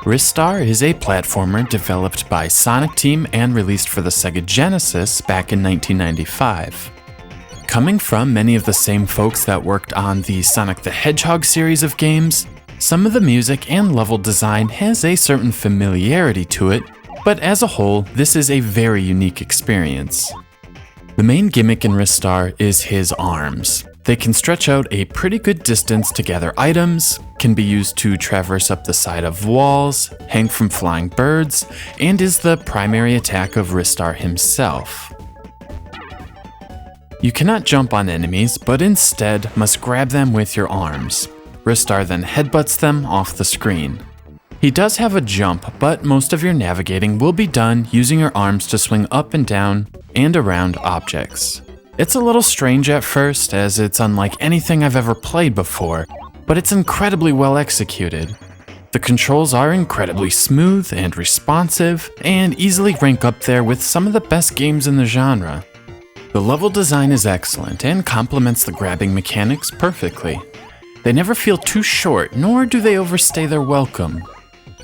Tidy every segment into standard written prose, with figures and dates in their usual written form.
Ristar is a platformer developed by Sonic Team and released for the Sega Genesis back in 1995. Coming from many of the same folks that worked on the Sonic the Hedgehog series of games, some of the music and level design has a certain familiarity to it, but as a whole, this is a very unique experience. The main gimmick in Ristar is his arms. They can stretch out a pretty good distance to gather items, can be used to traverse up the side of walls, hang from flying birds, and is the primary attack of Ristar himself. You cannot jump on enemies, but instead must grab them with your arms. Ristar then headbutts them off the screen. He does have a jump, but most of your navigating will be done using your arms to swing up and down and around objects. It's a little strange at first, as it's unlike anything I've ever played before, but it's incredibly well executed. The controls are incredibly smooth and responsive, and easily rank up there with some of the best games in the genre. The level design is excellent and complements the grabbing mechanics perfectly. They never feel too short, nor do they overstay their welcome.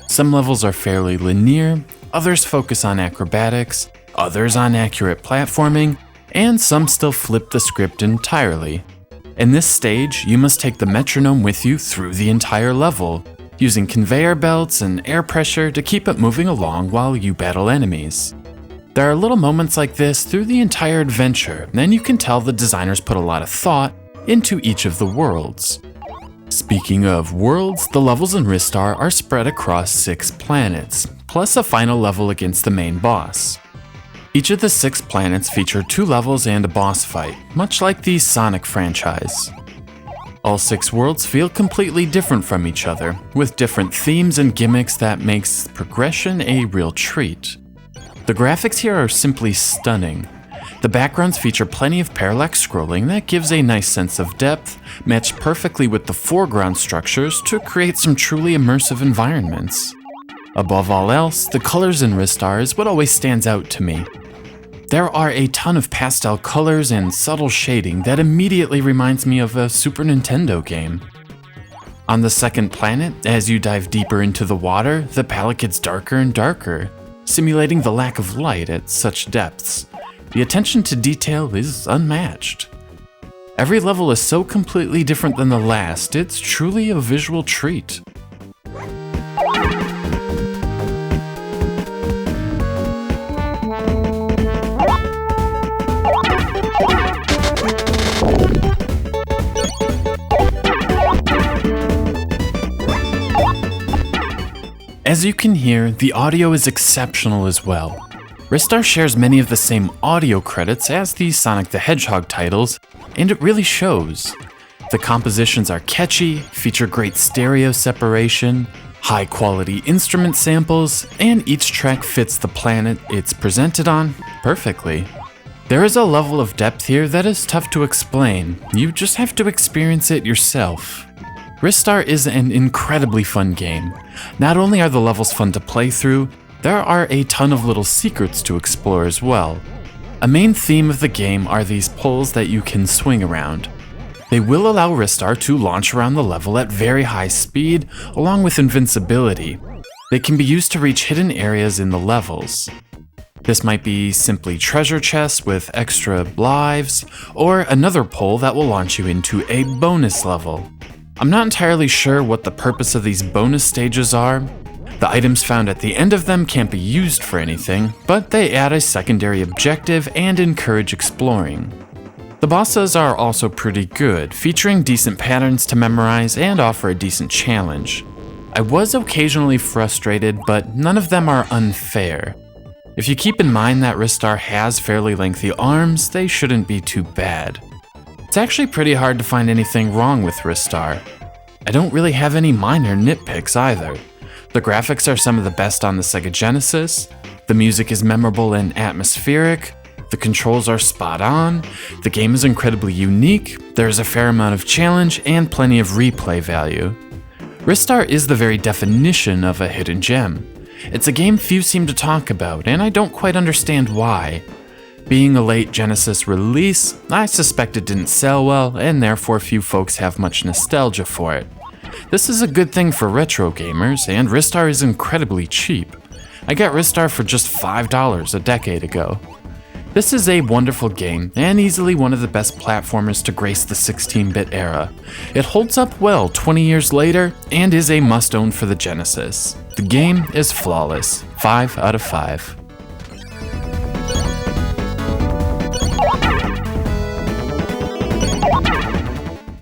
Some levels are fairly linear, others focus on acrobatics, others on accurate platforming, and some still flip the script entirely. In this stage, you must take the metronome with you through the entire level, using conveyor belts and air pressure to keep it moving along while you battle enemies. There are little moments like this through the entire adventure, and you can tell the designers put a lot of thought into each of the worlds. Speaking of worlds, the levels in Ristar are spread across 6 planets, plus a final level against the main boss. Each of the 6 planets feature 2 levels and a boss fight, much like the Sonic franchise. All 6 worlds feel completely different from each other, with different themes and gimmicks that makes progression a real treat. The graphics here are simply stunning. The backgrounds feature plenty of parallax scrolling that gives a nice sense of depth, matched perfectly with the foreground structures to create some truly immersive environments. Above all else, the colors in Ristar is what always stands out to me. There are a ton of pastel colors and subtle shading that immediately reminds me of a Super Nintendo game. On the second planet, as you dive deeper into the water, the palette gets darker and darker, simulating the lack of light at such depths. The attention to detail is unmatched. Every level is so completely different than the last, it's truly a visual treat. As you can hear, the audio is exceptional as well. Ristar shares many of the same audio credits as the Sonic the Hedgehog titles, and it really shows. The compositions are catchy, feature great stereo separation, high-quality instrument samples, and each track fits the planet it's presented on perfectly. There is a level of depth here that is tough to explain. You just have to experience it yourself. Ristar is an incredibly fun game. Not only are the levels fun to play through, there are a ton of little secrets to explore as well. A main theme of the game are these poles that you can swing around. They will allow Ristar to launch around the level at very high speed, along with invincibility. They can be used to reach hidden areas in the levels. This might be simply treasure chests with extra lives, or another pole that will launch you into a bonus level. I'm not entirely sure what the purpose of these bonus stages are. The items found at the end of them can't be used for anything, but they add a secondary objective and encourage exploring. The bosses are also pretty good, featuring decent patterns to memorize and offer a decent challenge. I was occasionally frustrated, but none of them are unfair. If you keep in mind that Ristar has fairly lengthy arms, they shouldn't be too bad. It's actually pretty hard to find anything wrong with Ristar. I don't really have any minor nitpicks either. The graphics are some of the best on the Sega Genesis, the music is memorable and atmospheric, the controls are spot on, the game is incredibly unique, there's a fair amount of challenge and plenty of replay value. Ristar is the very definition of a hidden gem. It's a game few seem to talk about, and I don't quite understand why. Being a late Genesis release, I suspect it didn't sell well, and therefore few folks have much nostalgia for it. This is a good thing for retro gamers, and Ristar is incredibly cheap. I got Ristar for just $5 a decade ago. This is a wonderful game, and easily one of the best platformers to grace the 16-bit era. It holds up well 20 years later, and is a must-own for the Genesis. The game is flawless, 5 out of 5.